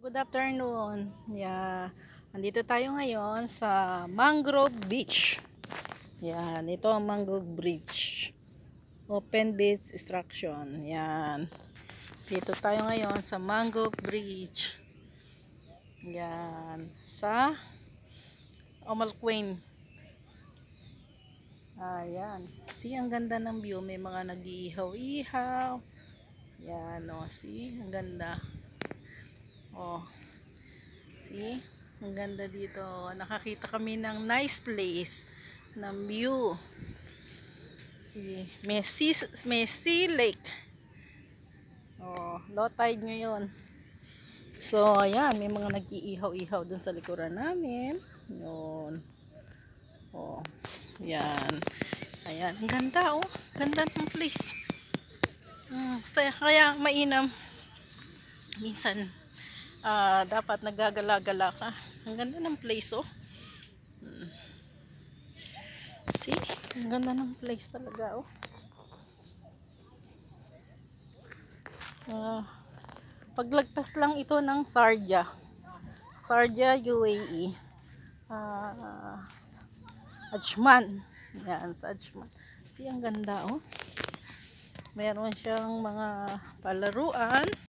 Good afternoon. Yeah. Andito tayo ngayon sa Mangrove Beach. Yan, ito ang Mangrove Beach. Open beach instruction. Yan. Dito tayo ngayon sa Mangrove Beach. Yan, sa Omalquin. Ayan. See, ang ganda ng view. May mga nag-iihaw-ihaw. Yan, o. See, ang ganda. Oh. See? Ang ganda dito. Nakakita kami ng nice place. Ng view. See? May sea lake. Oh, low tide ngayon. So, ayan. May mga nag-iihaw-ihaw dun sa likuran namin. Yun. Oh. Ayan. Ayan. Ang ganda, oh. Ganda ng place. Kaya mainam. Minsan, dapat nagagala-gala ka. Ang ganda ng place, oh. See? Ang ganda ng place talaga, oh. Paglagpas lang ito ng Sharjah, UAE. Ajman. Yan, sa Ajman. See, ang ganda, oh. Meron siyang mga palaruan.